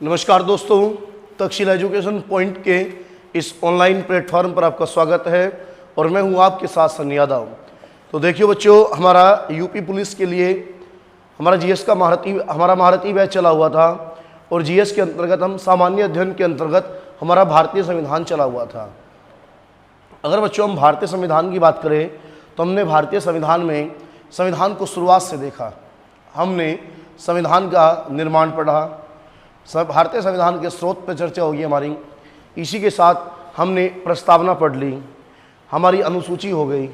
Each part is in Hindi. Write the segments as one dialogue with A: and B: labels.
A: नमस्कार दोस्तों, तक्षशिला एजुकेशन पॉइंट के इस ऑनलाइन प्लेटफॉर्म पर आपका स्वागत है और मैं हूं आपके साथ सनी यादव। तो देखिए बच्चों, हमारा यूपी पुलिस के लिए हमारा जीएस का महारथी बैच चला हुआ था और जीएस के अंतर्गत हम सामान्य अध्ययन के अंतर्गत हमारा भारतीय संविधान चला हुआ था। अगर बच्चों हम भारतीय संविधान की बात करें तो हमने भारतीय संविधान में संविधान को शुरुआत से देखा। हमने संविधान का निर्माण पढ़ा, भारतीय संविधान के स्रोत पर चर्चा होगी हमारी। इसी के साथ हमने प्रस्तावना पढ़ ली, हमारी अनुसूची हो गई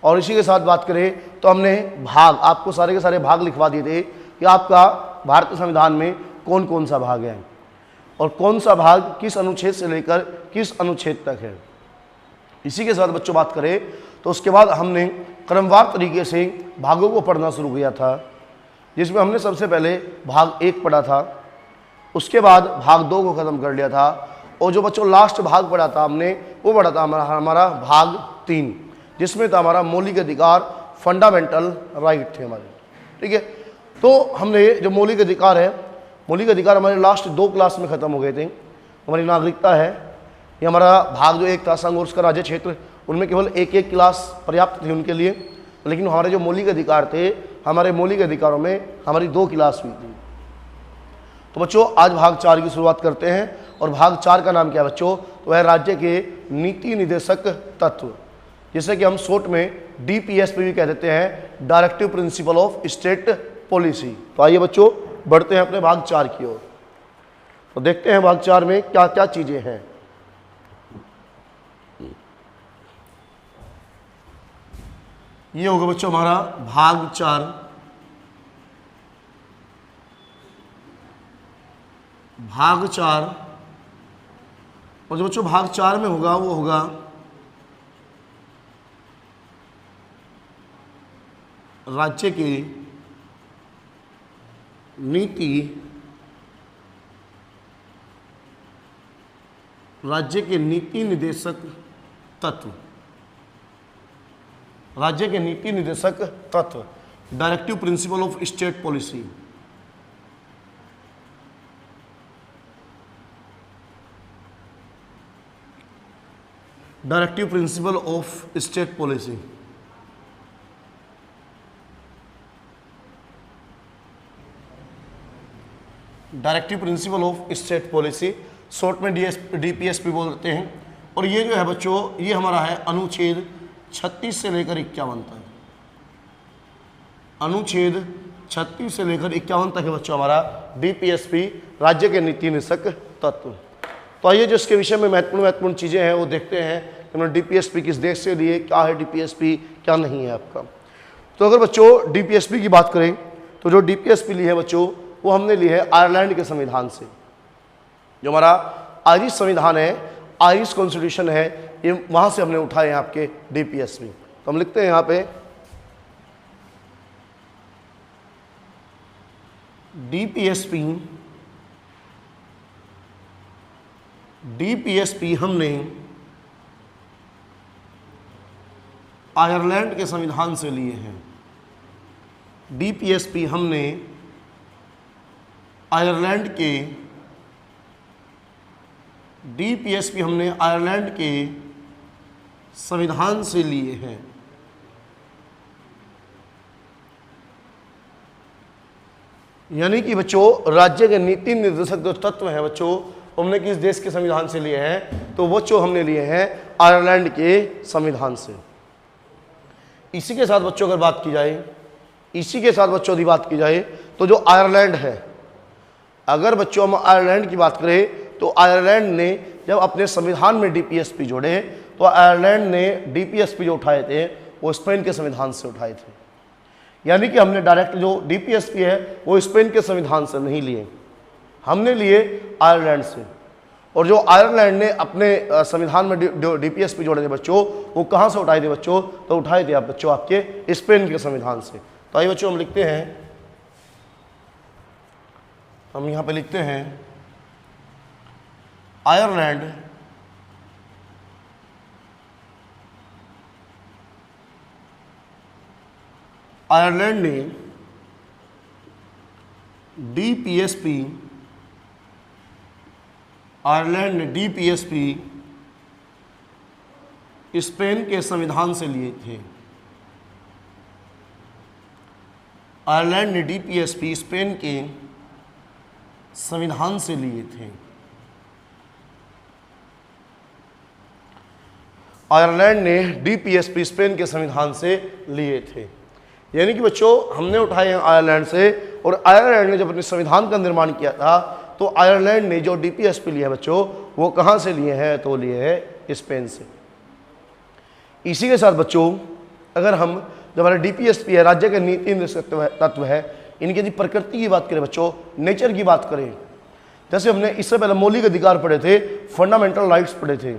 A: और इसी के साथ बात करें तो हमने भाग, आपको सारे के सारे भाग लिखवा दिए थे कि आपका भारतीय संविधान में कौन कौन सा भाग है और कौन सा भाग किस अनुच्छेद से लेकर किस अनुच्छेद तक है। इसी के साथ बच्चों बात करें तो उसके बाद हमने क्रमवार तरीके से भागों को पढ़ना शुरू किया था, जिसमें हमने सबसे पहले भाग 1 पढ़ा था, उसके बाद भाग 2 को ख़त्म कर लिया था और जो बच्चों लास्ट भाग पढ़ा था हमने वो पढ़ा था हमारा भाग 3, जिसमें था हमारा मौलिक अधिकार, फंडामेंटल राइट थे हमारे। ठीक है, तो हमने जो मौलिक अधिकार हमारे लास्ट 2 क्लास में ख़त्म हो गए थे। हमारी नागरिकता है, ये हमारा भाग जो 1 था, संघ और उसका राज्य क्षेत्र, उनमें केवल एक क्लास पर्याप्त थी उनके लिए, लेकिन हमारे जो मौलिक अधिकार थे, हमारे मौलिक अधिकारों में हमारी 2 क्लास हुई थी। तो बच्चों आज भाग 4 की शुरुआत करते हैं और भाग 4 का नाम क्या है बच्चों? तो वह राज्य के नीति निदेशक तत्व, जिसे कि हम शॉर्ट में डीपीएसपी भी कह देते हैं, directive principle of state policy. तो आइए बच्चों बढ़ते हैं अपने भाग 4 की ओर। तो देखते हैं भाग 4 में क्या क्या चीजें हैं। ये होगा बच्चों हमारा भाग 4। भाग 4 और जो बच्चों भाग 4 में होगा वो होगा राज्य की नीति, राज्य के नीति निदेशक तत्व, राज्य के नीति निदेशक तत्व, directive principle of state policy. Directive principle of state policy. Directive principle of state policy, short में डीपीएसपी बोलते हैं। और ये जो है बच्चों, ये हमारा है अनुच्छेद 36 से लेकर 51 तक। अनुच्छेद 36 से लेकर 51 तक है बच्चों हमारा डीपीएसपी, राज्य के नीति निदेशक तत्व। तो आइए जो इसके विषय में महत्वपूर्ण चीज़ें हैं वो देखते हैं कि डीपीएसपी किस देश से लिए, क्या है डीपीएसपी, क्या नहीं है आपका। तो अगर बच्चों डीपीएसपी की बात करें तो जो डीपीएसपी ली है बच्चों वो हमने ली है आयरलैंड के संविधान से। जो हमारा आयरिश संविधान है, आयरिश कॉन्स्टिट्यूशन है, ये वहाँ से हमने उठाए हैं आपके डीपीएसपी। तो हम लिखते हैं यहाँ पे डीपीएसपी हमने आयरलैंड के संविधान से लिए हैं। डीपीएसपी हमने आयरलैंड के संविधान से लिए हैं। यानी कि बच्चों राज्य के नीति निर्देशक जो तत्व हैं बच्चों, हमने किस देश के संविधान से लिए हैं? तो बच्चों हमने लिए हैं आयरलैंड के संविधान से। इसी के साथ बच्चों अगर बात की जाए, यदि बात की जाए तो जो आयरलैंड है, अगर बच्चों हम आयरलैंड की बात करें तो आयरलैंड ने जब अपने संविधान में डीपीएसपी जोड़े तो आयरलैंड ने डीपीएसपी जो उठाए थे वो स्पेन के संविधान से उठाए थे। यानी कि हमने डायरेक्ट जो डीपीएसपी है वो स्पेन के संविधान से नहीं लिए, हमने लिए आयरलैंड से। और जो आयरलैंड ने अपने संविधान में डीपीएसपी जोड़े थे बच्चों, वो कहाँ से उठाए थे बच्चों? तो उठाए थे आप बच्चों आपके स्पेन के संविधान से। तो आइए बच्चों हम लिखते हैं, हम यहाँ पे लिखते हैं आयरलैंड आयरलैंड ने डीपीएसपी आयरलैंड ने डीपीएसपी स्पेन के संविधान से लिए थे। आयरलैंड ने डीपीएसपी स्पेन के संविधान से लिए थे। आयरलैंड ने डीपीएसपी स्पेन के संविधान से लिए थे। यानी कि बच्चों हमने उठाए हैं आयरलैंड से, और आयरलैंड ने जब अपने संविधान का निर्माण किया था तो आयरलैंड ने जो डीपीएसपी लिया है बच्चों, वो कहाँ से लिए हैं, तो लिए हैं स्पेन से। इसी के साथ बच्चों अगर हम जो हमारे डीपीएसपी है, राज्य के नीति निर्देशक तत्व है, इनकी यदि प्रकृति की बात करें बच्चों, नेचर की बात करें, जैसे हमने इससे पहले मौलिक अधिकार पढ़े थे, फंडामेंटल राइट्स पढ़े थे।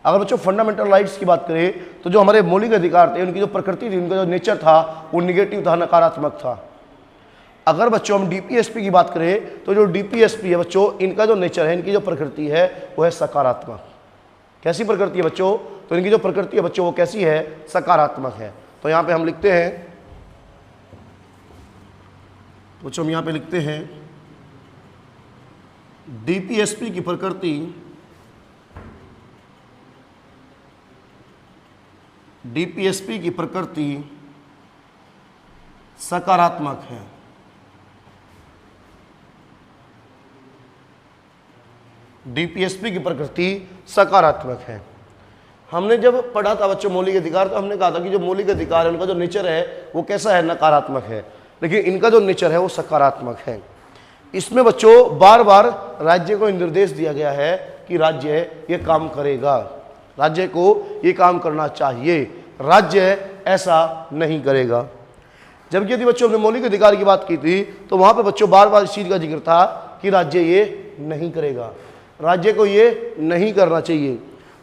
A: अगर बच्चों फंडामेंटल राइट्स की बात करें तो जो हमारे मौलिक अधिकार थे, उनकी जो प्रकृति थी, उनका जो नेचर था, वो निगेटिव था, नकारात्मक था। अगर बच्चों हम डीपीएसपी की बात करें तो जो डीपीएसपी है बच्चों, इनका जो नेचर है, इनकी जो प्रकृति है वो है सकारात्मक। कैसी प्रकृति है बच्चों, तो इनकी जो प्रकृति है बच्चों वो कैसी है, सकारात्मक है। तो यहाँ पे हम लिखते हैं बच्चों, हम यहाँ पे लिखते हैं डीपीएसपी की प्रकृति सकारात्मक है। डीपीएसपी की प्रकृति सकारात्मक है। हमने जब पढ़ा था बच्चों मौलिक अधिकार, तो हमने कहा था कि जो मौलिक अधिकार है उनका जो नेचर है वो कैसा है, नकारात्मक है, लेकिन इनका जो नेचर है वो सकारात्मक है। इसमें बच्चों बार बार राज्य को निर्देश दिया गया है कि राज्य ये काम करेगा, राज्य को ये काम करना चाहिए, राज्य ऐसा नहीं करेगा। जबकि यदि बच्चों हमने मौलिक अधिकार की बात की थी तो वहां पे बच्चों बार बार इस चीज का जिक्र था कि राज्य ये नहीं करेगा, राज्य को ये नहीं करना चाहिए।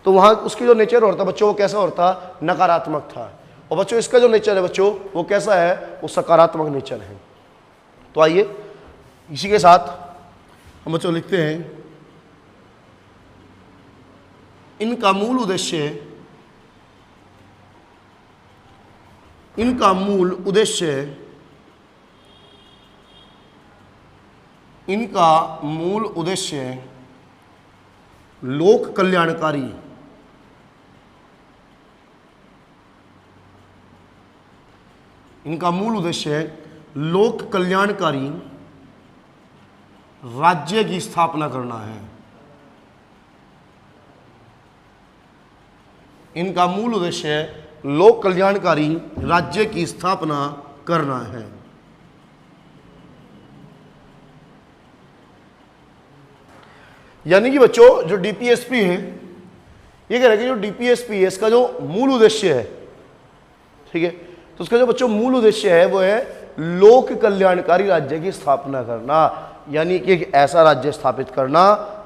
A: तो वहां उसकी जो नेचर होता बच्चों वो कैसा होता, नकारात्मक था। और बच्चों इसका जो नेचर है बच्चों वो कैसा है, वो सकारात्मक नेचर है। तो आइए इसी के साथ हम बच्चों लिखते हैं इनका मूल उद्देश्य, इनका मूल उद्देश्य लोक कल्याणकारी, इनका मूल उद्देश्य लोक कल्याणकारी राज्य की स्थापना करना है। इनका मूल उद्देश्य लोक कल्याणकारी राज्य की स्थापना करना है। यानी कि बच्चों जो डीपीएसपी है, ये कह रहे हैं कि जो डीपीएसपी है इसका जो मूल उद्देश्य है, ठीक है, तो उसका जो बच्चों मूल उद्देश्य है वो है लोक कल्याणकारी राज्य की स्थापना करना। यानी कि एक ऐसा राज्य स्थापित करना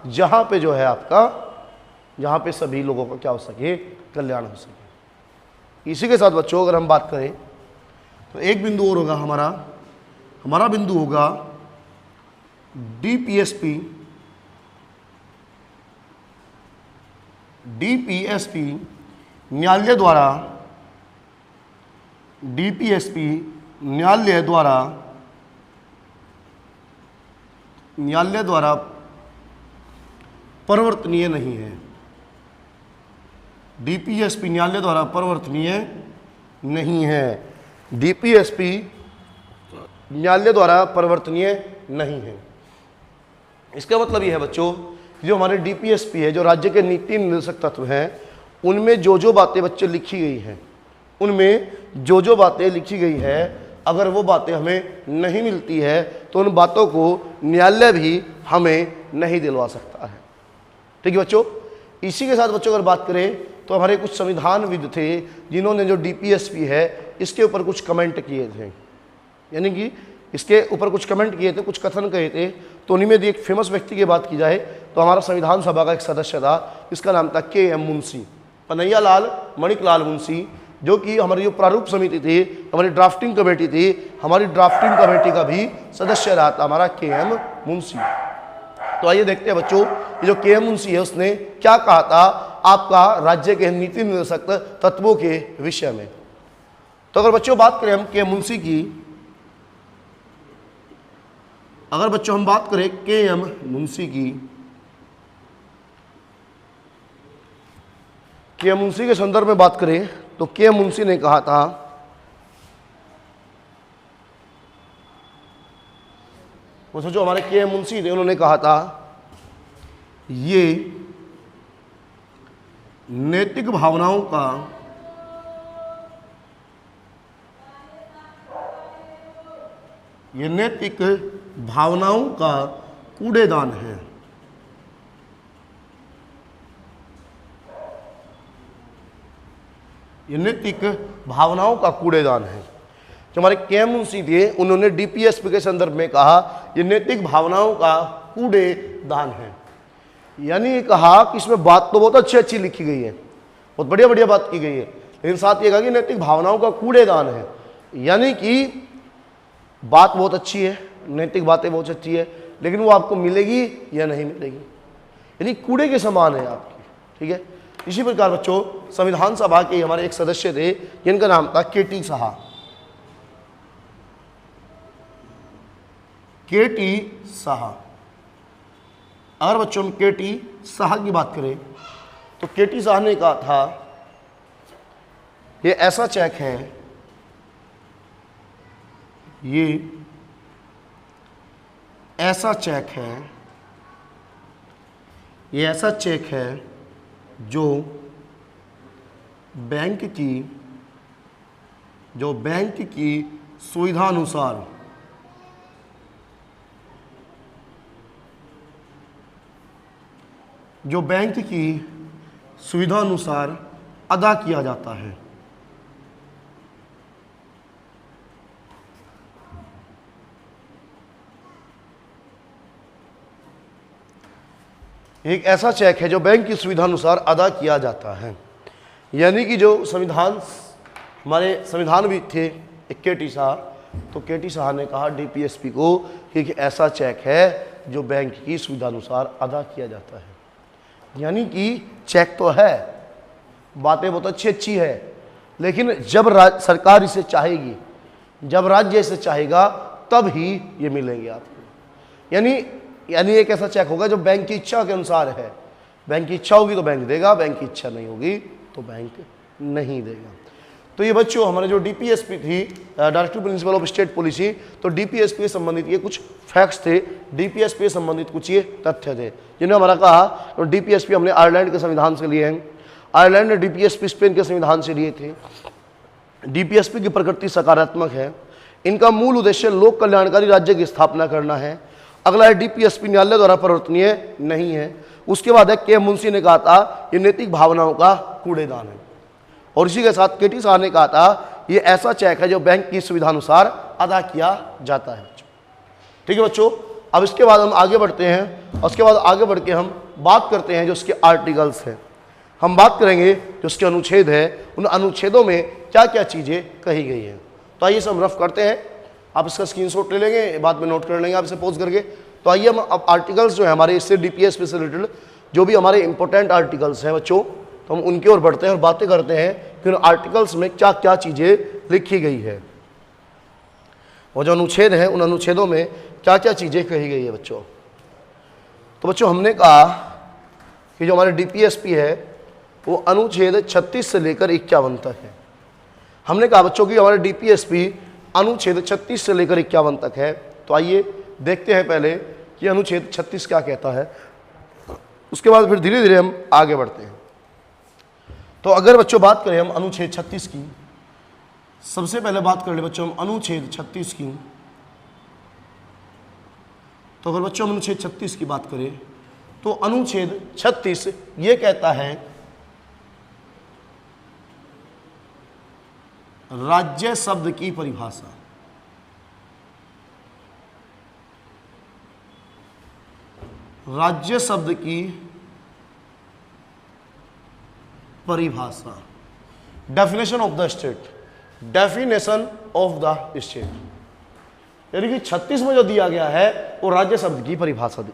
A: जहां पे जो है आपका, जहां पे सभी लोगों का क्या हो सके, कल्याण हो सके। इसी के साथ बच्चों अगर हम बात करें तो एक बिंदु और होगा हमारा बिंदु होगा डीपीएसपी न्यायालय द्वारा परिवर्तनीय नहीं है। डीपीएसपी न्यायालय द्वारा परिवर्तनीय नहीं है। डीपीएसपी न्यायालय द्वारा परिवर्तनीय नहीं है। इसका मतलब यह है बच्चों, जो हमारे डीपीएसपी है, जो राज्य के नीति निर्देशक तत्व हैं, उनमें जो बातें बच्चों लिखी गई हैं, उनमें जो बातें लिखी गई है, अगर वो बातें हमें नहीं मिलती है तो उन बातों को न्यायालय भी हमें नहीं दिलवा सकता है। ठीक है बच्चों। इसी के साथ बच्चों अगर बात करें तो हमारे कुछ संविधानविद थे जिन्होंने जो डीपीएसपी है इसके ऊपर कुछ कमेंट किए थे, यानी कि इसके ऊपर कुछ कमेंट किए थे, कुछ कथन कहे थे। तो उन्हीं में एक फेमस व्यक्ति की बात की जाए तो हमारा संविधान सभा का एक सदस्य था, इसका नाम था के.एम. मुंशी, कन्हैया लाल मणिक लाल मुंशी, जो कि हमारी जो प्रारूप समिति थी, हमारी ड्राफ्टिंग कमेटी थी, हमारी ड्राफ्टिंग कमेटी का भी सदस्य रहा था हमारा के.एम. मुंशी। तो आइए देखते हैं बच्चों, ये जो के.एम. मुंशी है उसने क्या कहा था आपका राज्य के नीति निर्देशक तत्वों के विषय में। तो अगर बच्चों बात करें हम के.एम. मुंशी की, अगर बच्चों हम बात करें के.एम. मुंशी की, के एम मुंशी के संदर्भ में बात करें तो के एम मुंशी ने कहा था, वो सोचो हमारे के एम मुंशी थे, उन्होंने कहा था ये नैतिक भावनाओं का कूड़ेदान है। ये नैतिक भावनाओं का कूड़ेदान है। जो हमारे के एम मुंशी थे, उन्होंने डीपीएसपी के संदर्भ में कहा ये नैतिक भावनाओं का कूड़ेदान है। यानी ये कहा कि इसमें बात तो बहुत अच्छी लिखी गई है, बहुत बढ़िया बढ़िया बात की गई है, लेकिन साथ ये कहा कि नैतिक भावनाओं का कूड़ेदान है। यानी कि बात बहुत अच्छी है, नैतिक बातें बहुत अच्छी है, लेकिन वो आपको मिलेगी या नहीं मिलेगी, यानी कूड़े के समान है आपकी। ठीक है। इसी प्रकार बच्चों संविधान सभा के हमारे एक सदस्य थे जिनका नाम था के.टी. साहा। के.टी. साहा। अगर बच्चों हम के.टी. साहा की बात करें तो के.टी. साहा ने कहा था ये ऐसा चेक है, ये ऐसा चेक है, ये ऐसा चेक है जो बैंक की सुविधानुसार अदा किया जाता है। एक ऐसा चेक है जो बैंक की सुविधा अनुसार अदा किया जाता है। यानी कि जो हमारे संविधानविद थे के.टी. साहा, तो के.टी. साहा ने कहा डीपीएसपी को कि एक ऐसा चेक है जो बैंक की सुविधा अनुसार अदा किया जाता है। यानी कि चेक तो है, बातें बहुत अच्छी है, लेकिन जब सरकार इसे चाहेगी, जब राज्य इसे चाहेगा, तब ही ये मिलेंगे आपको। यानी एक ऐसा चेक होगा जो बैंक की इच्छा के अनुसार है। बैंक की इच्छा होगी तो बैंक देगा, बैंक की इच्छा नहीं होगी तो बैंक नहीं देगा। तो ये बच्चों हमारे जो डीपीएसपी थी, director principle of state policy, तो डीपीएसपी से संबंधित ये कुछ फैक्ट्स थे, डीपीएसपी से संबंधित कुछ ये तथ्य थे जिन्हें हमारा कहा। तो डीपीएसपी हमने आयरलैंड के संविधान से लिए हैं, आयरलैंड ने डीपीएसपी स्पेन के संविधान से लिए थे। डीपीएसपी की प्रकृति सकारात्मक है, इनका मूल उद्देश्य लोक कल्याणकारी राज्य की स्थापना करना है। अगला है डीपीएसपी न्यायालय द्वारा परिवर्तनीय नहीं है। उसके बाद है के मुंशी ने कहा था ये नैतिक भावनाओं का कूड़ेदान है। और इसी के साथ के.टी. साहा ने कहा था ये ऐसा चेक है जो बैंक की सुविधा अनुसार अदा किया जाता है। ठीक है बच्चों, अब इसके बाद हम आगे बढ़ते हैं, और उसके बाद आगे बढ़ के हम बात करते हैं जो उसके आर्टिकल्स हैं। हम बात करेंगे जो उसके अनुच्छेद है, उन अनुच्छेदों में क्या क्या चीज़ें कही गई हैं। तो आइए हम रफ करते हैं, आप इसका स्क्रीनशॉट ले लेंगे, बाद में नोट कर लेंगे आप इसे पॉज करके। तो आइए हम अब आर्टिकल्स जो है हमारे इससे डीपीएसपी से रिलेटेड जो भी हमारे इंपॉर्टेंट आर्टिकल्स हैं बच्चों, तो हम उनकी ओर बढ़ते हैं और बातें करते हैं कि उन आर्टिकल्स में क्या क्या चीज़ें लिखी गई है, और जो अनुच्छेद हैं उन अनुच्छेदों में क्या क्या चीज़ें कही गई है बच्चों। तो बच्चों हमने कहा कि जो हमारे डीपीएसपी है वो अनुच्छेद 36 से लेकर 51 तक है। हमने कहा बच्चों कि हमारे डीपीएसपी अनुच्छेद 36 से लेकर 51 तक है। तो आइए देखते हैं पहले कि अनुच्छेद 36 क्या कहता है, उसके बाद फिर धीरे धीरे हम आगे बढ़ते हैं। तो अगर बच्चों बात करें हम अनुच्छेद 36 की, सबसे पहले बात कर ले बच्चों हम अनुच्छेद 36 की। तो अगर बच्चों हम अनुच्छेद 36 की बात करें तो अनुच्छेद 36 ये कहता है राज्य शब्द की परिभाषा। राज्य शब्द की परिभाषा, definition of the state, definition of the state. यानी कि 36 में जो दिया गया है वो राज्य शब्द की परिभाषा दी।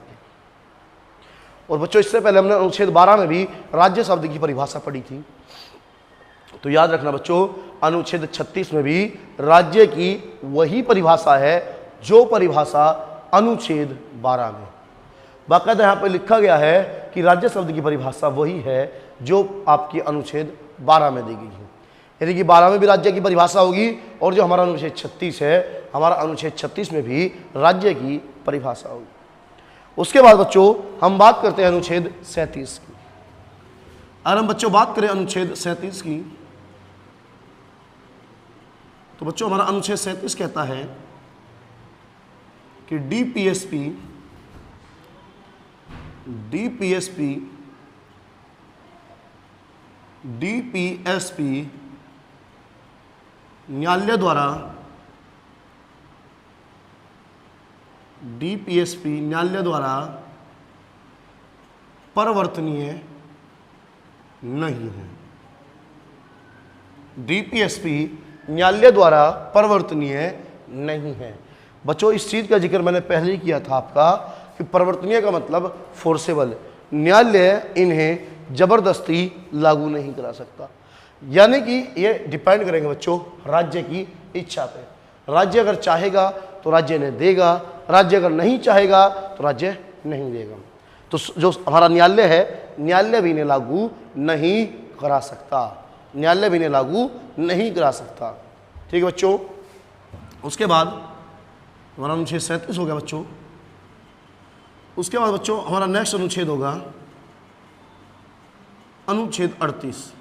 A: और बच्चों इससे पहले हमने अनुच्छेद 12 में भी राज्य शब्द की परिभाषा पढ़ी थी। तो याद रखना बच्चों अनुच्छेद 36 में भी राज्य की वही परिभाषा है जो परिभाषा अनुच्छेद 12 में। बाकायदा यहाँ पर लिखा गया है कि राज्य शब्द की परिभाषा वही है जो आपकी अनुच्छेद 12 में दी गई है। यानी कि 12 में भी राज्य की परिभाषा होगी और जो हमारा अनुच्छेद 36 है, हमारा अनुच्छेद 36 में भी राज्य की परिभाषा होगी। उसके बाद बच्चों हम बात करते हैं अनुच्छेद 37 की। अगर हम बच्चों बात करें अनुच्छेद 37 की, तो बच्चों हमारा अनुच्छेद 37 कहता है कि डीपीएसपी न्यायालय द्वारा परिवर्तनीय नहीं है। डीपीएसपी न्यायालय द्वारा परिवर्तनीय नहीं है। बच्चों इस चीज का जिक्र मैंने पहले ही किया था आपका कि परिवर्तनीय का मतलब फोर्सेबल। न्यायालय इन्हें जबरदस्ती लागू नहीं करा सकता, यानी कि ये डिपेंड करेंगे बच्चों राज्य की इच्छा पे। राज्य अगर चाहेगा तो राज्य ने देगा, राज्य अगर नहीं चाहेगा तो राज्य नहीं देगा। तो जो हमारा न्यायालय है, न्यायालय भी इन्हें लागू नहीं करा सकता, न्यायालय भी इन्हें लागू नहीं करा सकता। ठीक है बच्चों। उसके बाद हमारा अनुच्छेद 37 हो गया बच्चों। उसके बाद बच्चों हमारा नेक्स्ट अनुच्छेद होगा अनुच्छेद 38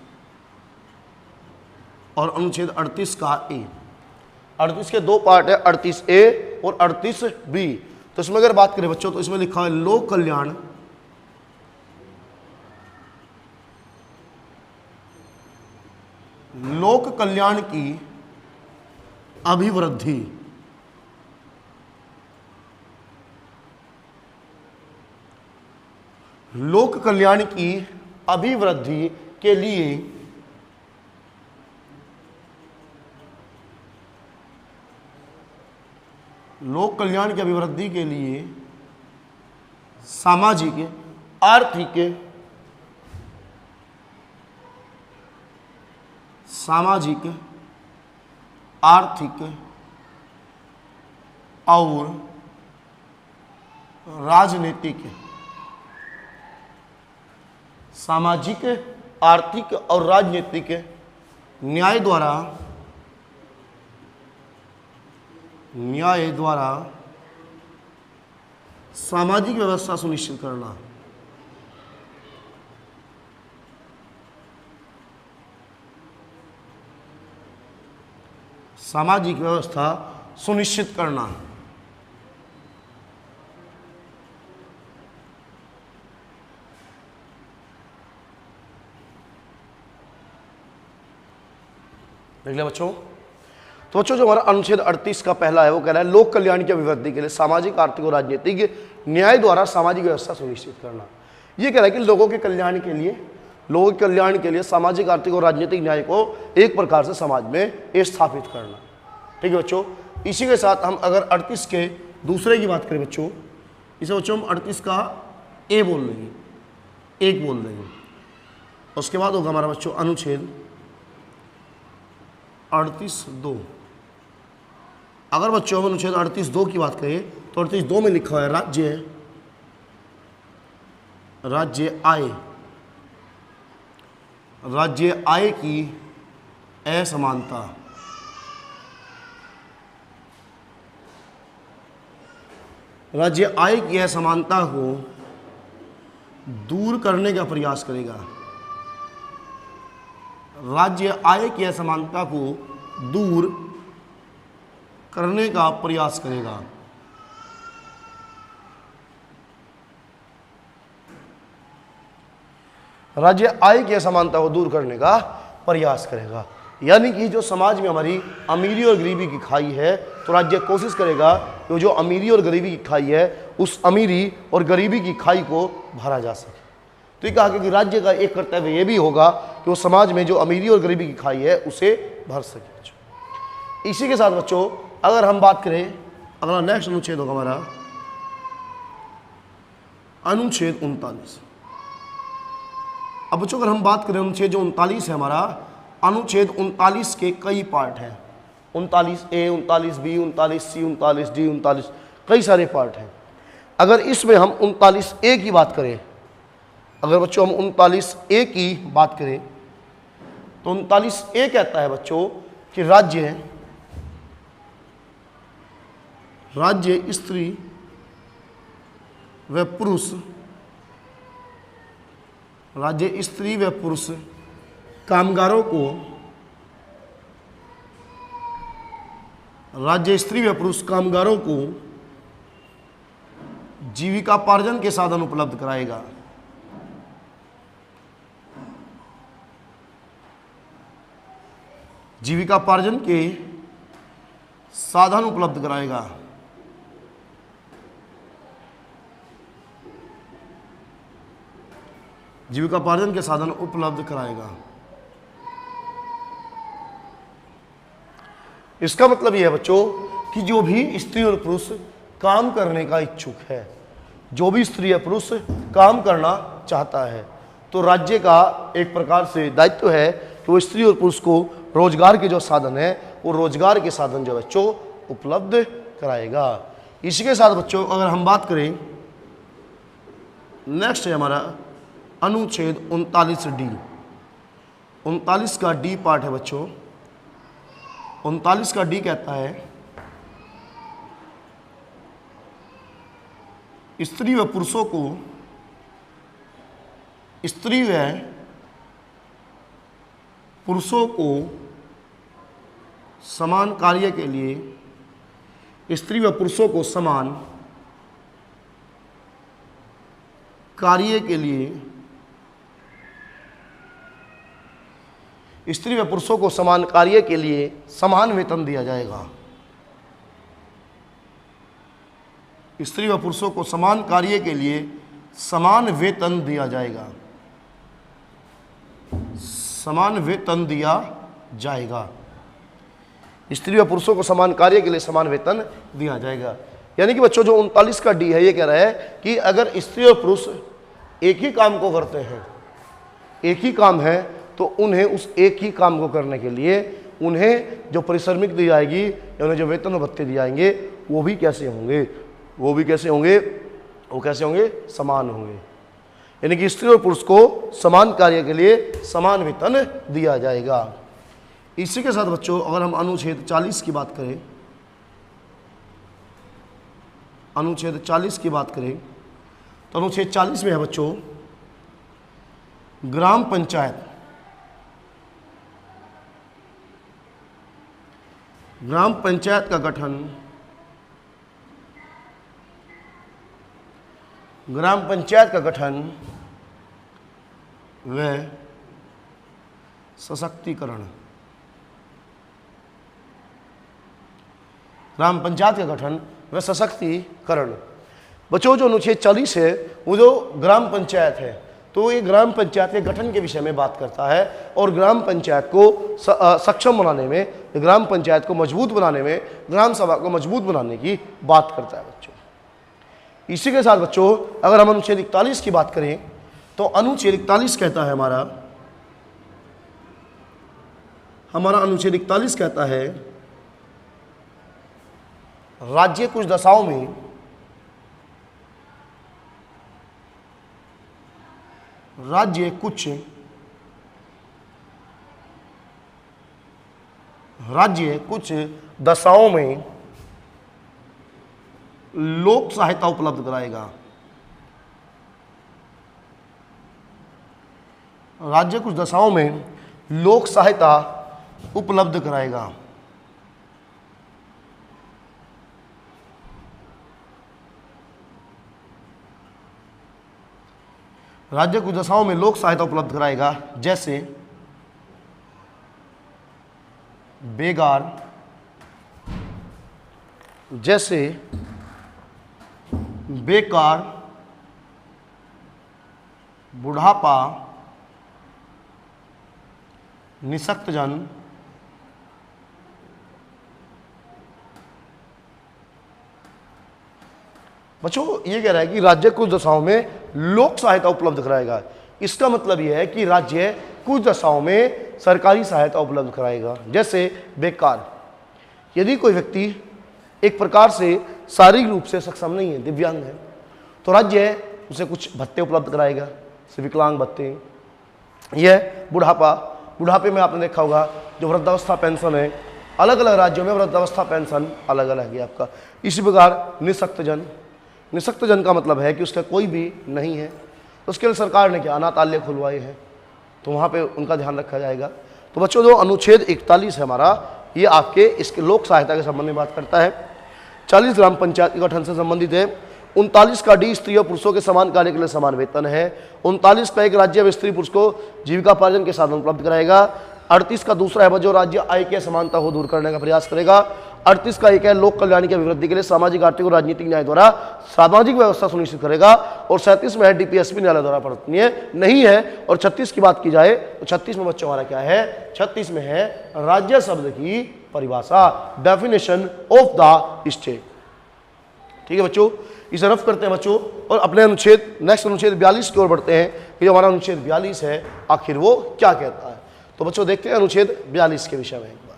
A: और अनुच्छेद 38 का ए। 38 के दो पार्ट है, 38A और 38B। तो इसमें अगर बात करें बच्चों तो इसमें लिखा है लोक कल्याण की अभिवृद्धि। लोक कल्याण की अभिवृद्धि के लिए लोक कल्याण की अभिवृद्धि के लिए सामाजिक, आर्थिक, और राजनीतिक, सामाजिक, आर्थिक और राजनीतिक न्याय द्वारा सामाजिक व्यवस्था सुनिश्चित करना। सामाजिक व्यवस्था सुनिश्चित करना। देख लिया बच्चों। तो बच्चों जो हमारा अनुच्छेद 38 का पहला है वो कह रहा है लोक कल्याण की अभिवृद्धि के लिए सामाजिक, आर्थिक और राजनीतिक न्याय द्वारा सामाजिक व्यवस्था सुनिश्चित करना। ये कह रहा है कि लोगों के कल्याण के लिए सामाजिक, आर्थिक और राजनीतिक न्याय को एक प्रकार से समाज में स्थापित करना। ठीक है बच्चों। इसी के साथ हम अगर 38 के दूसरे की बात करें बच्चों, इसे बच्चों हम 38 का ए बोल देंगे, एक बोल देंगे। उसके बाद होगा हमारा बच्चों अनुच्छेद 38(2). अगर बच्चों हम अनुच्छेद 38(2) की बात करें तो 38(2) में लिखा हुआ है राज्य आय की असमानता। राज्य आय की असमानता को दूर करने का प्रयास करेगा। राज्य आय की असमानता को दूर करने का प्रयास करेगा। राज्य आय की असमानता को दूर करने का प्रयास करेगा, यानी कि जो समाज में हमारी अमीरी और गरीबी की खाई है तो राज्य कोशिश करेगा कि जो अमीरी और गरीबी की खाई है उस अमीरी और गरीबी की खाई को भरा जा सके। तो ये कहा कि राज्य का एक कर्तव्य ये भी होगा कि वो समाज में जो अमीरी और गरीबी की खाई है उसे भर सके। इसी के साथ बच्चों अगर हम बात करें, अगला नेक्स्ट अनुच्छेद होगा हमारा अनुच्छेद 39। अब बच्चों अगर हम बात करें अनुच्छेद जो 39 है हमारा, अनुच्छेद 39 के कई पार्ट हैं। 39A, 39B, 39C, 39D, 39 कई सारे पार्ट हैं। अगर इसमें हम 39A की बात करें अगर बच्चों हम 39A की बात करें तो 39A कहता है बच्चों कि राज्य स्त्री व पुरुष, राज्य स्त्री व पुरुष कामगारों को, राज्य स्त्री व पुरुष कामगारों को जीविकापार्जन के साधन उपलब्ध कराएगा। जीविकापार्जन के साधन उपलब्ध कराएगा। जीविकापार्जन के साधन उपलब्ध कराएगा। इसका मतलब यह है बच्चों कि जो भी स्त्री और पुरुष काम करने का इच्छुक है, जो भी स्त्री या पुरुष काम करना चाहता है, तो राज्य का एक प्रकार से दायित्व है कि वो स्त्री और पुरुष को रोजगार के जो साधन है वो रोजगार के साधन जो बच्चों उपलब्ध कराएगा। इसी के साथ बच्चों अगर हम बात करें, नेक्स्ट है हमारा अनुच्छेद 39D। 39 का डी पार्ट है बच्चों। 39 का डी कहता है स्त्री व पुरुषों को, स्त्री व पुरुषों को समान कार्य के लिए, स्त्री व पुरुषों को समान कार्य के लिए, स्त्री व पुरुषों को समान कार्य के लिए समान वेतन दिया जाएगा। स्त्री व पुरुषों को समान कार्य के लिए समान वेतन दिया जाएगा। समान वेतन दिया जाएगा। स्त्री व पुरुषों को समान कार्य के लिए समान वेतन दिया जाएगा। यानी कि बच्चों जो 39 का डी है ये कह रहा है कि अगर स्त्री और पुरुष एक ही काम को करते हैं, एक ही काम है, तो उन्हें उस एक ही काम को करने के लिए उन्हें जो पारिश्रमिक दी जाएगी या उन्हें जो वेतन भत्ते दिए जाएंगे वो भी कैसे होंगे, वो भी कैसे होंगे, वो कैसे होंगे, समान होंगे। यानी कि स्त्री और पुरुष को समान कार्य के लिए समान वेतन दिया जाएगा। इसी के साथ बच्चों अगर हम अनुच्छेद 40 की बात करें, अनुच्छेद 40 की बात करें तो अनुच्छेद 40 में है बच्चों ग्राम पंचायत। ग्राम पंचायत का गठन, ग्राम पंचायत का गठन व सशक्तिकरण। ग्राम पंचायत का गठन व सशक्तिकरण। बच्चों जो अनुच्छेद 40 है वो जो ग्राम पंचायत है, तो ये ग्राम पंचायत के गठन के विषय में बात करता है और ग्राम पंचायत को सक्षम बनाने में, ग्राम पंचायत को मजबूत बनाने में, ग्राम सभा को मजबूत बनाने की बात करता है बच्चों। इसी के साथ बच्चों अगर हम अनुच्छेद 41 की बात करें तो अनुच्छेद 41 कहता है हमारा अनुच्छेद 41 कहता है राज्य कुछ दशाओं में राज्य कुछ दशाओं में लोक सहायता उपलब्ध कराएगा। राज्य कुछ दशाओं में लोक सहायता उपलब्ध कराएगा। राज्य कुछ दशाओं में लोक सहायता उपलब्ध कराएगा, जैसे बेकार, बुढ़ापा, निःशक्तजन, बच्चों ये कह रहा है कि राज्य कुछ दशाओं में लोक सहायता उपलब्ध कराएगा। इसका मतलब यह है कि राज्य कुछ दशाओं में सरकारी सहायता उपलब्ध कराएगा। जैसे बेकार, यदि कोई व्यक्ति एक प्रकार से शारीरिक रूप से सक्षम नहीं है, दिव्यांग है, तो राज्य उसे कुछ भत्ते उपलब्ध कराएगा। विकलांग भत्ते, यह बुढ़ापे में आपने देखा होगा जो वृद्धावस्था पेंशन है, अलग अलग राज्यों में वृद्धावस्था पेंशन अलग अलग है आपका। इसी प्रकार निःशक्तजन का मतलब है कि उसका कोई भी नहीं है, तो उसके लिए सरकार ने क्या अनाथालय खुलवाए हैं, तो वहाँ पे उनका ध्यान रखा जाएगा। तो बच्चों जो अनुच्छेद 41 है हमारा, ये आपके इसके लोक सहायता के संबंध में बात करता है। 40 ग्राम पंचायत के गठन से संबंधित है। 39 का डी स्त्री और पुरुषों के समान कार्य के लिए समान वेतन है। 39 का एक राज्य स्त्री पुरुष को जीविकापार्जन के साधन उपलब्ध कराएगा। 38 का दूसरा है जो राज्य आय की असमानता को दूर करने का प्रयास करेगा। 38 का एक है लोक कल्याण की अभिवृद्धि के लिए सामाजिक आर्थिक और राजनीतिक न्याय द्वारा सामाजिक व्यवस्था सुनिश्चित करेगा। और 37 में है डीपीएसपी न्यायालय द्वारा पठनीय नहीं है। और 36 की बात की जाए तो 36 में बच्चों हमारा क्या है, 36 में है राज्य शब्द की परिभाषा, डेफिनेशन ऑफ द स्टेट। ठीक है बच्चों, इसे रफ करते हैं बच्चों और अपने अनुच्छेद नेक्स्ट अनुच्छेद 42 की ओर बढ़ते हैं कि जो हमारा अनुच्छेद 42 है आखिर वो क्या कहता है। तो बच्चों देखते हैं अनुच्छेद 42 के विषय में एक बार।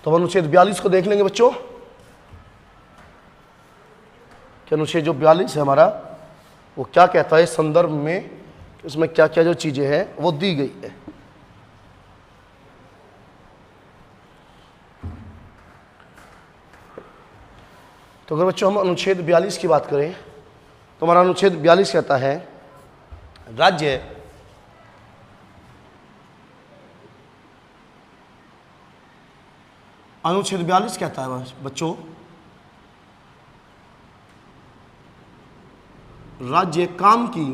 A: तो अनुच्छेद 42 को देख लेंगे बच्चों कि अनुच्छेद जो 42 है हमारा वो क्या कहता है, संदर्भ में उसमें क्या क्या जो चीजें हैं वो दी गई है। तो अगर बच्चों हम अनुच्छेद 42 की बात करें तो हमारा अनुच्छेद 42 कहता है राज्य अनुच्छेद 42 कहता है बच्चों राज्य काम की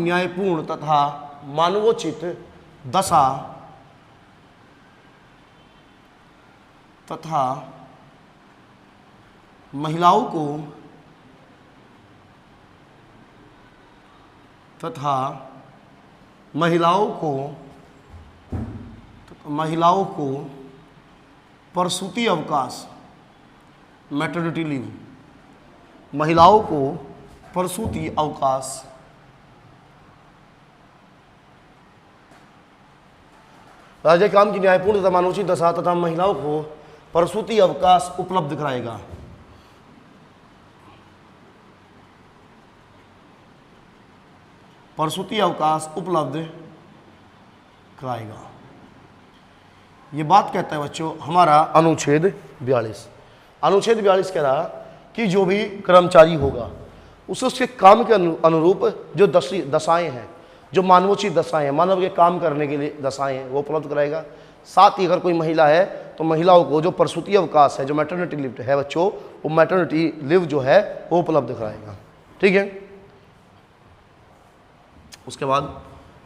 A: न्यायपूर्ण तथा मानवोचित दशा तथा महिलाओं को प्रसूति अवकाश मैटरनिटी लीव, महिलाओं को प्रसूति अवकाश राज्य काम की न्यायपूर्ण तथा मानवोचित दशा तथा महिलाओं को प्रसूति अवकाश उपलब्ध कराएगा। प्रसूति अवकाश उपलब्ध कराएगा, ये बात कहता है बच्चों हमारा अनुच्छेद 42। अनुच्छेद 42 कह रहा कि जो भी कर्मचारी होगा उसे उसके काम के अनुरूप जो दशाएं हैं, जो मानवोचित दशाएं हैं, मानव के काम करने के लिए दशाएं हैं, वो उपलब्ध कराएगा। साथ ही अगर कोई महिला है तो महिलाओं को जो प्रसूति अवकाश है, जो मैटरनिटी लीव है बच्चों, वो मैटरनिटी लीव जो है वो उपलब्ध कराएगा। ठीक है, उसके बाद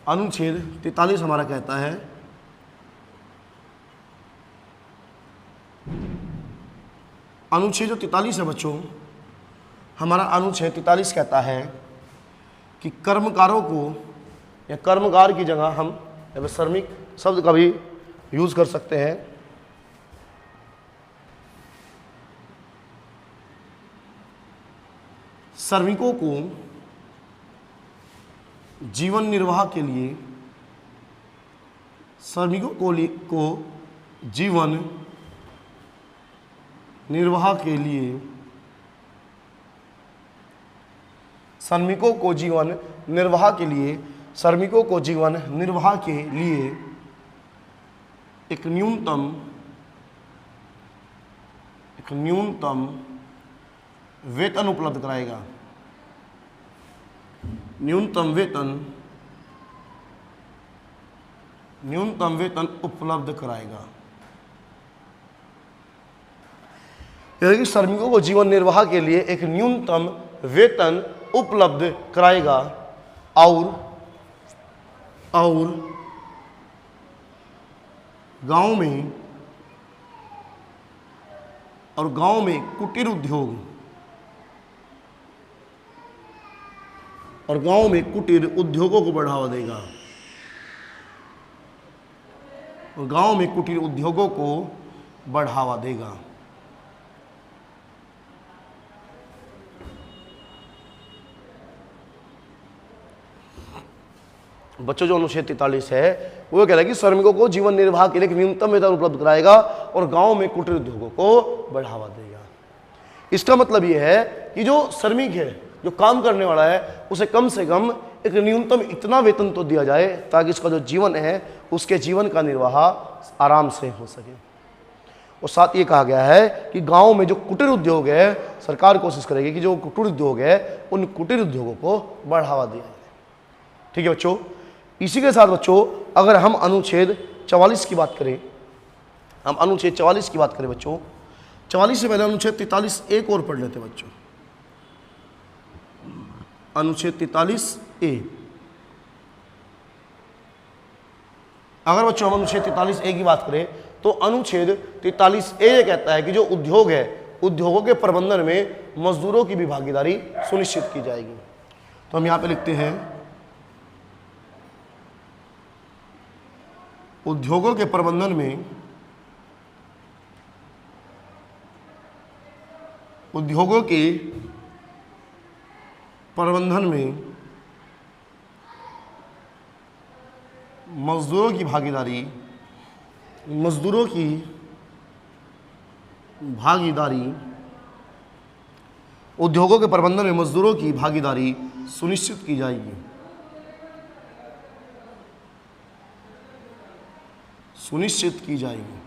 A: अनुच्छेद 43 हमारा कहता है अनुच्छेद जो 43 है बच्चों, हमारा अनुच्छेद 43 कहता है कि कर्मकारों को या कर्मकार की जगह हम श्रमिक शब्द का भी यूज कर सकते हैं। श्रमिकों को जीवन निर्वाह के लिए जीवन निर्वाह के लिए श्रमिकों को जीवन निर्वाह के लिए एक न्यूनतम वेतन उपलब्ध कराएगा। न्यूनतम वेतन उपलब्ध कराएगा, यानी श्रमिकों को जीवन निर्वाह के लिए एक न्यूनतम वेतन उपलब्ध कराएगा। और गांव में कुटीर उद्योगों को बढ़ावा देगा। और गांव में कुटीर उद्योगों को बढ़ावा देगा। बच्चों जो अनुच्छेद 43 है वो कह रहा है कि श्रमिकों को जीवन निर्वाह के लिए एक न्यूनतम वेतन उपलब्ध कराएगा और गांव में कुटीर उद्योगों को बढ़ावा देगा। इसका मतलब यह है कि जो श्रमिक है, जो काम करने वाला है, उसे कम से कम एक न्यूनतम इतना वेतन तो दिया जाए ताकि इसका जो जीवन है उसके जीवन का निर्वाह आराम से हो सके। और साथ ये कहा गया है कि गांव में जो कुटीर उद्योग है, सरकार कोशिश करेगी कि जो कुटीर उद्योग है उन कुटीर उद्योगों को बढ़ावा दिया जाए। ठीक है बच्चों, इसी के साथ बच्चों अगर हम अनुच्छेद 44 की बात करें, हम अनुच्छेद 44 की बात करें बच्चों, 44 से पहले अनुच्छेद 43 एक और पढ़ लेते बच्चों। अनुच्छेद 43 ए, अगर बच्चों हम अनुच्छेद 43 ए की बात करें तो अनुच्छेद 43 ए कहता है कि जो उद्योग है, उद्योगों के प्रबंधन में मजदूरों की भी भागीदारी सुनिश्चित की जाएगी। तो हम यहां पे लिखते हैं उद्योगों के प्रबंधन में, उद्योगों के प्रबंधन में मजदूरों की भागीदारी, मजदूरों की भागीदारी, उद्योगों के प्रबंधन में मजदूरों की भागीदारी सुनिश्चित की जाएगी, सुनिश्चित की जाएगी।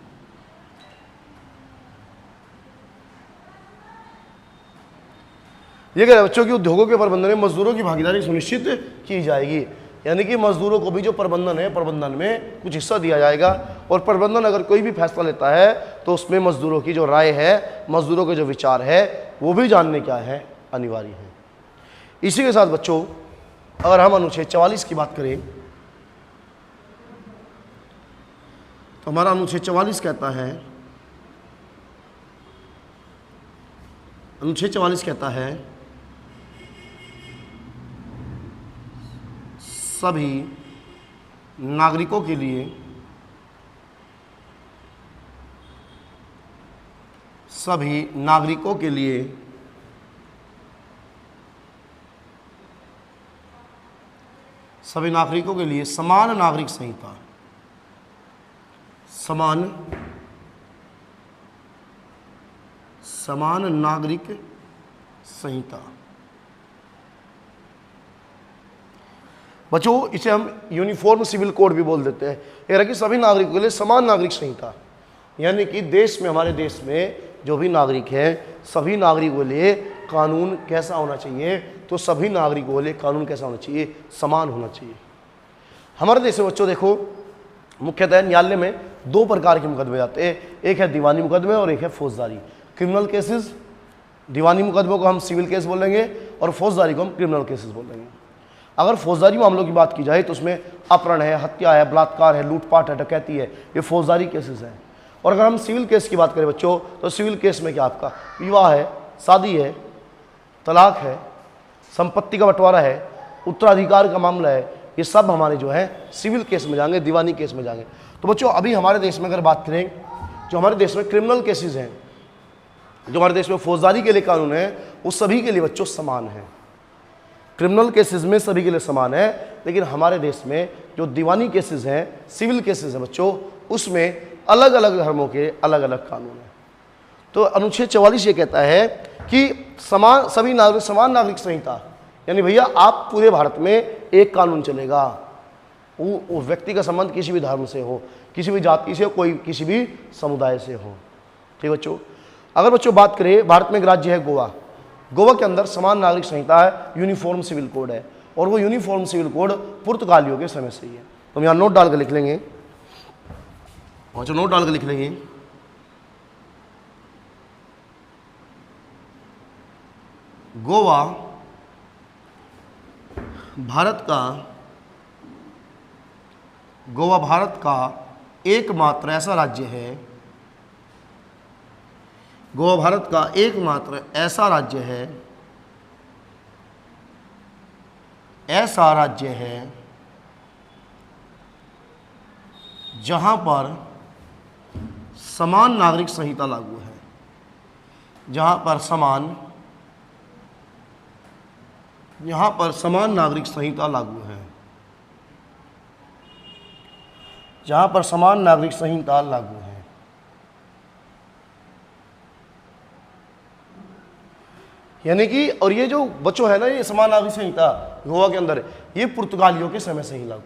A: ये कह रहे बच्चों की उद्योगों के प्रबंधन में मजदूरों की भागीदारी सुनिश्चित की जाएगी, यानी कि मजदूरों को भी जो प्रबंधन है, प्रबंधन में कुछ हिस्सा दिया जाएगा। और प्रबंधन अगर कोई भी फैसला लेता है तो उसमें मजदूरों की जो राय है, मजदूरों के जो विचार है, वो भी जानने क्या है, अनिवार्य है। इसी के साथ बच्चों अगर हम अनुच्छेद 44 की बात करें तो हमारा अनुच्छेद 44 कहता है, अनुच्छेद 44 कहता है सभी नागरिकों के लिए, सभी नागरिकों के लिए सभी नागरिकों के लिए समान नागरिक संहिता, समान नागरिक संहिता। बच्चों इसे हम यूनिफॉर्म सिविल कोड भी बोल देते हैं। यह कि सभी नागरिकों के लिए समान नागरिक संहिता, यानी कि देश में, हमारे देश में जो भी नागरिक हैं, सभी नागरिकों के लिए कानून कैसा होना चाहिए, तो सभी नागरिकों के लिए कानून कैसा होना चाहिए, समान होना चाहिए। हमारे देश में बच्चों देखो मुख्यतः न्यायालय में दो प्रकार के मुकदमे आते हैं, एक है दीवानी मुकदमे और एक है फौजदारी, क्रिमिनल केसेस। दीवानी मुकदमों को हम सिविल केस बोलेंगे और फौजदारी को हम क्रिमिनल केसेस बोलेंगे। अगर फौजदारी मामलों की बात की जाए तो उसमें अपहरण है, हत्या है, बलात्कार है, लूटपाट है, डकैती है, ये फौजदारी केसेस हैं। और अगर हम सिविल केस की बात करें बच्चों तो सिविल केस में क्या आपका विवाह है, शादी है, तलाक है, संपत्ति का बंटवारा है, उत्तराधिकार का मामला है, ये सब हमारे जो है सिविल केस में जाएंगे, दीवानी केस में जाएंगे। तो बच्चों अभी हमारे देश में अगर बात करें, जो हमारे देश में क्रिमिनल केसेस हैं, जो हमारे देश में फौजदारी के लिए कानून है, वो सभी के लिए बच्चों समान है। क्रिमिनल केसेस में सभी के लिए समान है, लेकिन हमारे देश में जो दीवानी केसेस हैं, सिविल केसेस हैं बच्चों, उसमें अलग अलग धर्मों के अलग अलग कानून हैं। तो अनुच्छेद 44 ये कहता है कि सभी नागरिक, समान नागरिक संहिता, यानी भैया आप पूरे भारत में एक कानून चलेगा। वो व्यक्ति का संबंध किसी भी धर्म से हो, किसी भी जाति से हो, कोई किसी भी समुदाय से हो। ठीक बच्चों, अगर बच्चों बात करें, भारत में एक राज्य है गोवा, गोवा के अंदर समान नागरिक संहिता है, यूनिफॉर्म सिविल कोड है, और वो यूनिफॉर्म सिविल कोड पुर्तगालियों के समय से ही है। तो हम यहाँ नोट डाल कर लिख लेंगे, और जो नोट डाल कर लिख लेंगे, गोवा भारत का एकमात्र ऐसा राज्य है, गोवा भारत का एकमात्र ऐसा राज्य है, जहां पर समान नागरिक संहिता लागू है, जहां पर समान नागरिक संहिता लागू है, जहां पर समान नागरिक संहिता लागू है। यानी कि और ये जो बच्चों है ना, ये समान नागरिक संहिता गोवा के अंदर है, ये पुर्तगालियों के समय से ही लागू,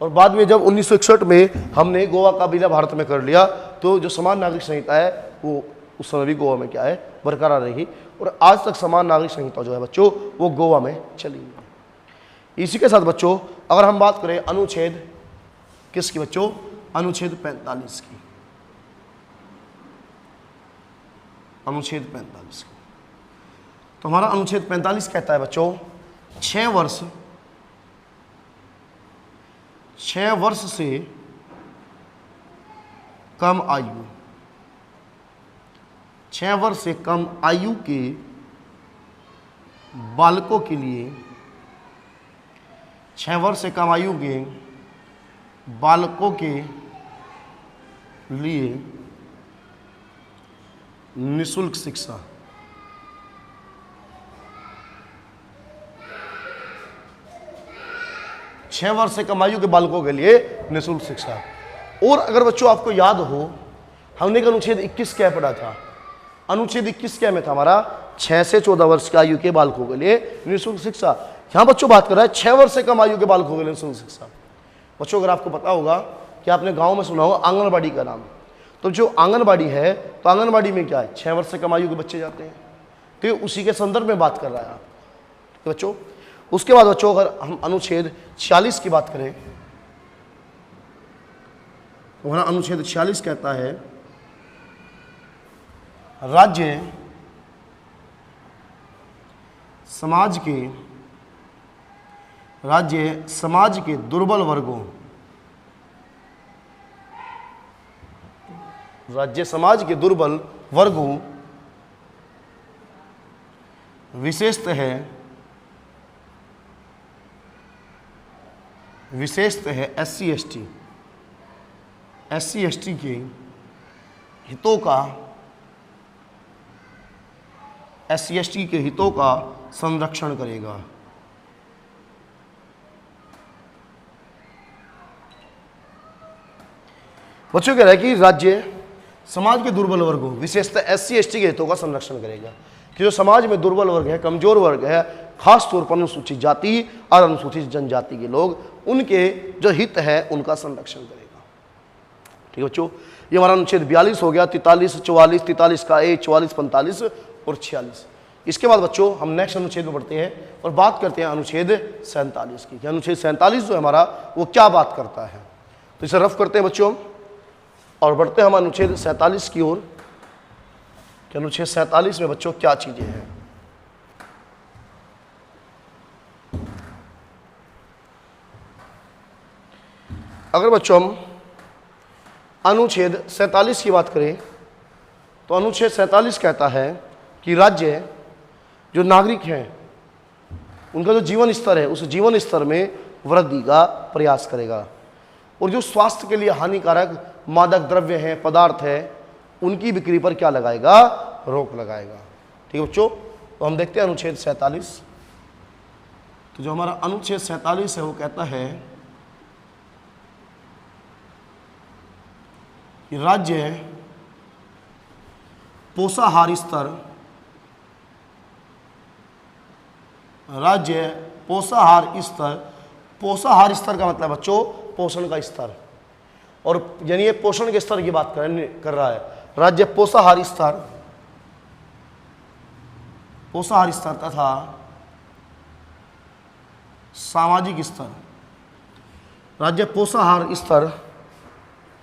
A: और बाद में जब 1961 में हमने गोवा का कबीला भारत में कर लिया, तो जो समान नागरिक संहिता है वो उस समय भी गोवा में क्या है, बरकरार रहेगी, और आज तक समान नागरिक संहिता जो है बच्चों वो गोवा में चली हुई है। इसी के साथ बच्चों अगर हम बात करें अनुच्छेद किसकी बच्चों, अनुच्छेद 45 की, अनुच्छेद 45 की, तो हमारा अनुच्छेद 45 कहता है बच्चों 6 वर्ष से कम आयु, 6 वर्ष से कम आयु के बालकों के लिए, 6 वर्ष से कम आयु के बालकों के लिए निःशुल्क शिक्षा, छह वर्ष से कम आयु के बालकों के लिए निःशुल्क शिक्षा। और अगर बच्चों आपको याद हो, हमने एक अनुच्छेद 21 क्या पढ़ा था, अनुच्छेद 21 क्या में था हमारा, 6 से 14 वर्ष की आयु के बालकों के लिए निःशुल्क शिक्षा। यहाँ बच्चों बात कर रहा है 6 वर्ष से कम आयु के बालकों के लिए निःशुल्क शिक्षा। बच्चों अगर आपको पता होगा कि आपने गांव में सुना होगा आंगनबाड़ी का नाम, तो जो आंगनबाड़ी है, तो आंगनबाड़ी में क्या है, 6 वर्ष से कम आयु के बच्चे जाते हैं, तो ये उसी के संदर्भ में बात कर रहा है तो बच्चों। उसके बाद बच्चों अगर हम अनुच्छेद 46 की बात करें, तो हमारा अनुच्छेद 46 कहता है राज्य समाज के दुर्बल वर्गों, राज्य समाज के दुर्बल वर्गों विशेषतः SC ST के हितों का, SC ST के हितों का संरक्षण करेगा। बच्चों कह रहा है कि राज्य समाज के दुर्बल वर्गों विशेषतः SC ST के हितों का संरक्षण करेगा, कि जो समाज में दुर्बल वर्ग है, कमजोर वर्ग है, खास तौर पर अनुसूचित जाति और अनुसूचित जनजाति के लोग, उनके जो हित है उनका संरक्षण करेगा। ठीक है बच्चों, ये हमारा अनुच्छेद 42 हो गया, 43, 44, 43 का ए, 44, 45 और 46। इसके बाद बच्चों हम नेक्स्ट अनुच्छेद में बढ़ते हैं और बात करते हैं अनुच्छेद 47 की। अनुच्छेद 47 जो हमारा वो क्या बात करता है, तो इसे रफ करते हैं बच्चों और बढ़ते हैं हम अनुच्छेद 47 की ओर। अनुच्छेद 47 में बच्चों क्या चीजें हैं। अगर बच्चों हम अनुच्छेद 47 की बात करें, तो अनुच्छेद 47 कहता है कि राज्य जो नागरिक हैं उनका जो जीवन स्तर है, उस जीवन स्तर में वृद्धि का प्रयास करेगा, और जो स्वास्थ्य के लिए हानिकारक मादक द्रव्य हैं, पदार्थ है, उनकी बिक्री पर क्या लगाएगा, रोक लगाएगा। ठीक है बच्चों, तो हम देखते हैं अनुच्छेद 47। तो जो हमारा अनुच्छेद 47 है वो कहता है कि राज्य पोषाहार स्तर का मतलब बच्चों पोषण का स्तर, और यानी ये पोषण के स्तर की बात कर रहा है। राज्य पोषाहार स्तर तथा सामाजिक स्तर, राज्य पोषाहार स्तर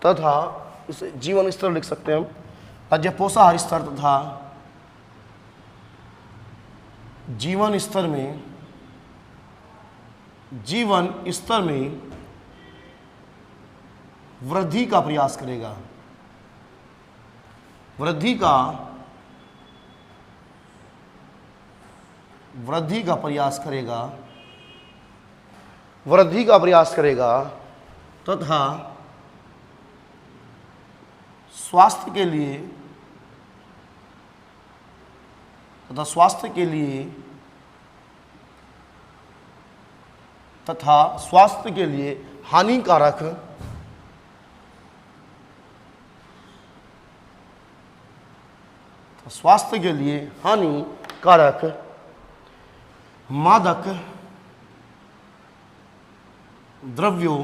A: तथा इसे जीवन स्तर लिख सकते हैं हम, राज्य पोषाहार स्तर तथा जीवन स्तर में वृद्धि का प्रयास करेगा, वृद्धि का प्रयास करेगा तथा स्वास्थ्य के लिए तथा स्वास्थ्य के लिए तथा स्वास्थ्य के लिए हानिकारक स्वास्थ्य के लिए हानिकारक मादक द्रव्यों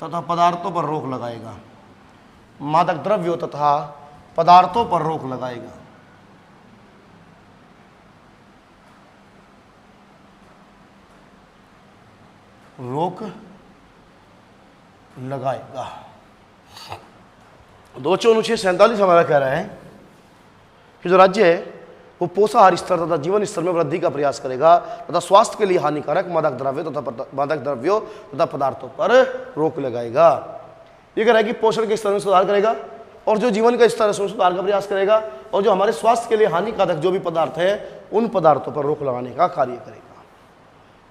A: तथा पदार्थों पर रोक लगाएगा। मादक द्रव्यों तथा पदार्थों पर रोक लगाएगा। रोक लगाएगा। दोस्तों, अनुच्छेद 47 हमारा कह रहा है कि जो राज्य है वो पोषाहार स्तर तथा जीवन स्तर में वृद्धि का प्रयास करेगा तथा स्वास्थ्य के लिए हानिकारक मादक द्रव्यों तथा पदार्थों पर रोक लगाएगा। ये कह रहा है कि पोषण के स्तर में सुधार करेगा और जो जीवन का स्तर है उसमें सुधार का प्रयास करेगा और जो हमारे स्वास्थ्य के लिए हानिकारक जो भी पदार्थ है उन पदार्थों पर रोक लगाने का कार्य करेगा।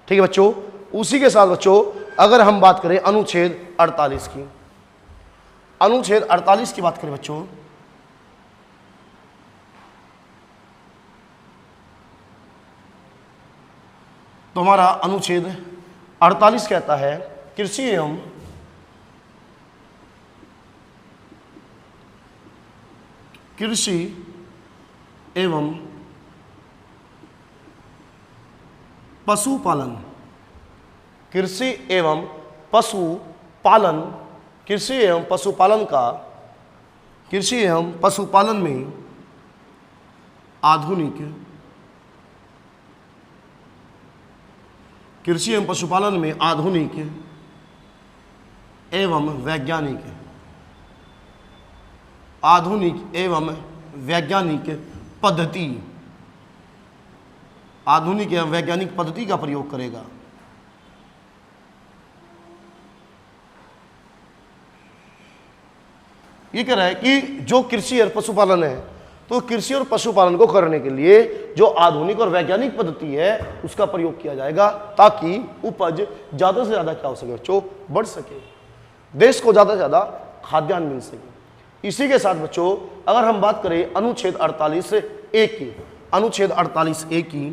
A: ठीक है बच्चों, उसी के साथ बच्चों अगर हम बात करें अनुच्छेद 48 की, अनुच्छेद 48 की बात करें बच्चों, तो हमारा अनुच्छेद 48 कहता है कृषि एवं पशुपालन, कृषि एवं पशुपालन, कृषि एवं पशुपालन का, कृषि एवं पशुपालन में आधुनिक, कृषि एवं पशुपालन में आधुनिक एवं वैज्ञानिक, आधुनिक एवं वैज्ञानिक पद्धति, आधुनिक एवं वैज्ञानिक पद्धति का प्रयोग करेगा। ये कह रहा है कि जो कृषि और पशुपालन है तो कृषि और पशुपालन को करने के लिए जो आधुनिक और वैज्ञानिक पद्धति है उसका प्रयोग किया जाएगा ताकि उपज ज़्यादा से ज़्यादा क्या हो सके बच्चों, बढ़ सके, देश को ज़्यादा से ज़्यादा खाद्यान्न मिल सके। इसी के साथ बच्चों अगर हम बात करें अनुच्छेद 48(a) की, अनुच्छेद 48(a) की,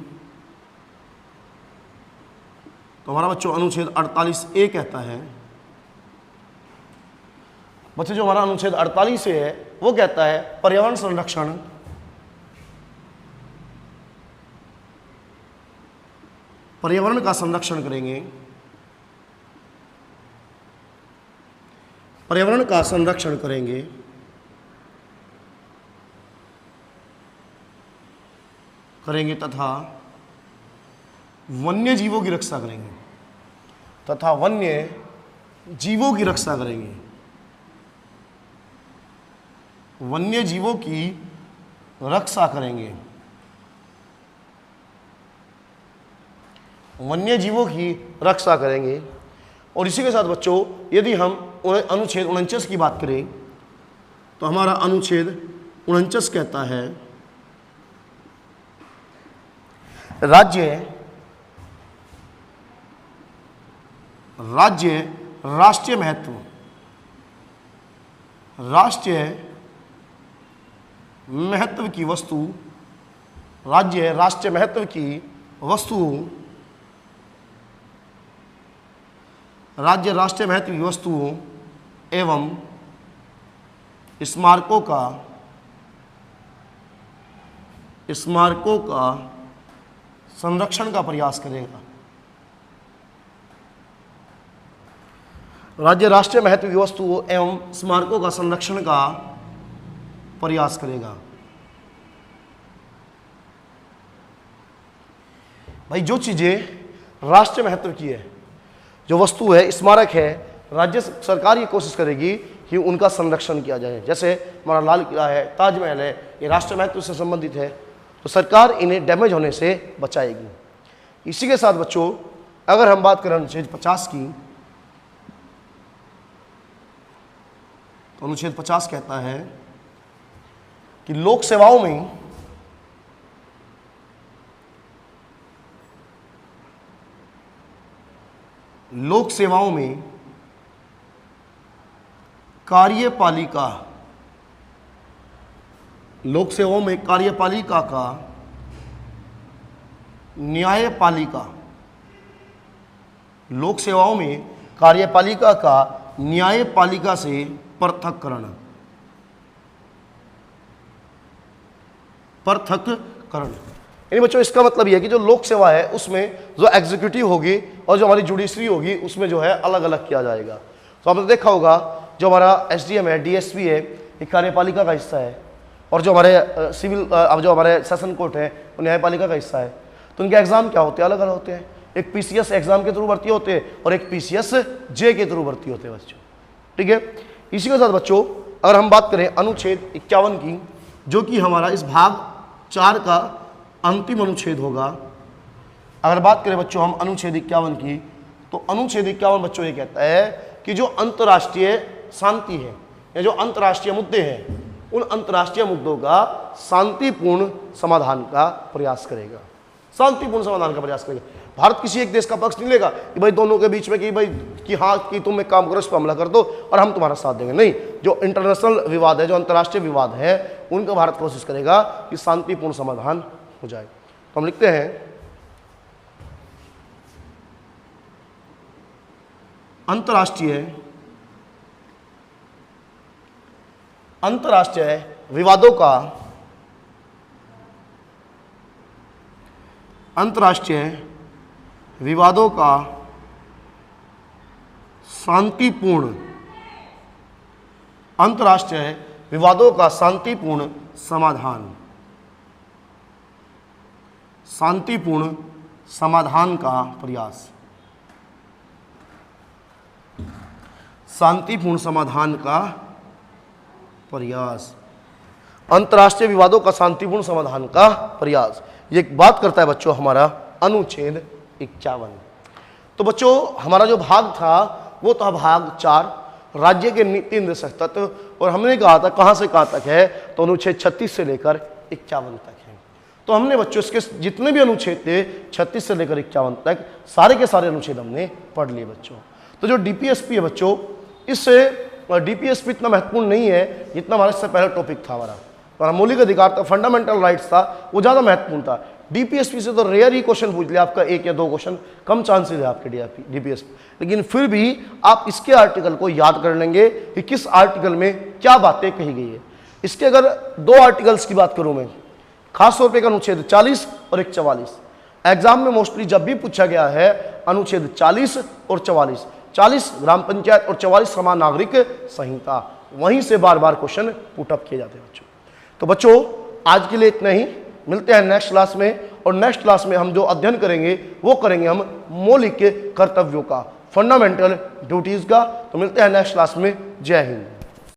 A: तो हमारा बच्चों अनुच्छेद 48(a) कहता है, बच्चे जो हमारा अनुच्छेद 48 से है वो कहता है पर्यावरण संरक्षण, पर्यावरण का संरक्षण करेंगे, पर्यावरण का संरक्षण करेंगे, तथा वन्य जीवों की रक्षा करेंगे, तथा वन्य जीवों की रक्षा करेंगे, वन्य जीवों की रक्षा करेंगे, वन्य जीवों की रक्षा करेंगे। और इसी के साथ बच्चों यदि हम अनुच्छेद 49 की बात करें तो हमारा अनुच्छेद 49 कहता है राष्ट्रीय महत्व, राष्ट्रीय महत्व की वस्तु, राज्य राष्ट्रीय महत्व की वस्तुओं, राज्य राष्ट्रीय महत्व की वस्तुओं एवं स्मारकों का संरक्षण का प्रयास करेगा। राज्य राष्ट्रीय महत्व की वस्तुओं एवं स्मारकों का संरक्षण का प्रयास करेगा। भाई जो चीजें राष्ट्रीय महत्व की है, जो वस्तु है, स्मारक है, राज्य सरकार ये कोशिश करेगी कि उनका संरक्षण किया जाए। जैसे हमारा लाल किला है, ताजमहल है, ये राष्ट्रीय महत्व से संबंधित है तो सरकार इन्हें डैमेज होने से बचाएगी। इसी के साथ बच्चों अगर हम बात करें अनुच्छेद 50 की, तो अनुच्छेद 50 कहता है कि लोक सेवाओं में कार्यपालिका, लोक सेवाओं में कार्यपालिका का न्यायपालिका, लोक सेवाओं में कार्यपालिका का न्यायपालिका से पृथक्करण, पृथक्करण। यानी बच्चों इसका मतलब यह है कि जो लोक सेवा है उसमें जो एग्जीक्यूटिव होगी और जो हमारी जुडिशरी होगी उसमें जो है अलग अलग किया जाएगा। तो आपने देखा होगा जो हमारा एसडीएम है, डीएसपी है, ये कार्यपालिका का हिस्सा है, और जो हमारे सिविल अब जो हमारे सेशन कोर्ट है वो न्यायपालिका का हिस्सा है। तो उनके एग्जाम क्या होते हैं? अलग अलग होते हैं। एक पीसीएस एग्जाम के थ्रू भर्ती होते हैं और एक पीसीएस जे के थ्रू भर्ती होते हैं बच्चों, ठीक है। इसी के साथ बच्चों अगर हम बात करें अनुच्छेद 51 की, जो कि हमारा इस भाग 4 का अंतिम अनुच्छेद होगा। अगर बात करें बच्चों हम अनुच्छेद 51 की, तो अनुच्छेद 51 बच्चों ये कहता है कि जो अंतर्राष्ट्रीय शांति है या जो अंतर्राष्ट्रीय मुद्दे हैं उन अंतर्राष्ट्रीय मुद्दों का शांतिपूर्ण समाधान का प्रयास करेगा, शांतिपूर्ण समाधान का प्रयास करेगा। भारत किसी एक देश का पक्ष नहीं लेगा कि भाई दोनों के बीच में कि भाई कि हाँ कि तुम एक काम करो, इस पर हमला कर दो और हम तुम्हारा साथ देंगे। नहीं, जो इंटरनेशनल विवाद है, जो अंतर्राष्ट्रीय विवाद है, उनका भारत कोशिश करेगा कि शांतिपूर्ण समाधान हो जाए। तो हम लिखते हैं अंतर्राष्ट्रीय विवादों का शांतिपूर्ण समाधान का प्रयास, शांतिपूर्ण समाधान का प्रयास, अंतर्राष्ट्रीय विवादों का शांतिपूर्ण समाधान का प्रयास। ये एक बात करता है बच्चों हमारा अनुच्छेद 51। तो बच्चों हमारा जो भाग था वो था भाग 4, राज्य के नीति निर्देशक तत्व, और हमने कहा था कहां से कहां तक है, तो अनुच्छेद 36 से लेकर 51 तक है। तो हमने बच्चों इसके जितने भी अनुच्छेद थे 36 से लेकर 51 तक सारे के सारे अनुच्छेद हमने पढ़ लिए बच्चों। तो जो डीपीएसपी है बच्चों, इससे डीपीएसपी इतना महत्वपूर्ण नहीं है जितना हमारा इससे पहला टॉपिक था हमारा मौलिक अधिकार था, फंडामेंटल राइट्स था, वो ज़्यादा महत्वपूर्ण था। डीपीएसपी से तो रेयर ही क्वेश्चन पूछ लिया आपका, 1 या 2 क्वेश्चन, कम चांसेस है आपके डीपीएसपी। लेकिन फिर भी आप इसके आर्टिकल को याद कर लेंगे कि किस आर्टिकल में क्या बातें कही गई है। इसके अगर 2 आर्टिकल्स की बात करूं मैं, खासतौर पर अनुच्छेद 40 और एक 44, एग्जाम में मोस्टली जब भी पूछा गया है अनुच्छेद 40 और 44, 40 ग्राम पंचायत और 44 समान नागरिक संहिता, वहीं से बार बार क्वेश्चन पुटअप किए जाते हैं बच्चों। तो बच्चों आज के लिए इतना ही, मिलते हैं नेक्स्ट क्लास में, और नेक्स्ट क्लास में हम जो अध्ययन करेंगे वो करेंगे हम मौलिक कर्तव्यों का, फंडामेंटल ड्यूटीज का। तो मिलते हैं नेक्स्ट क्लास में। जय हिंद।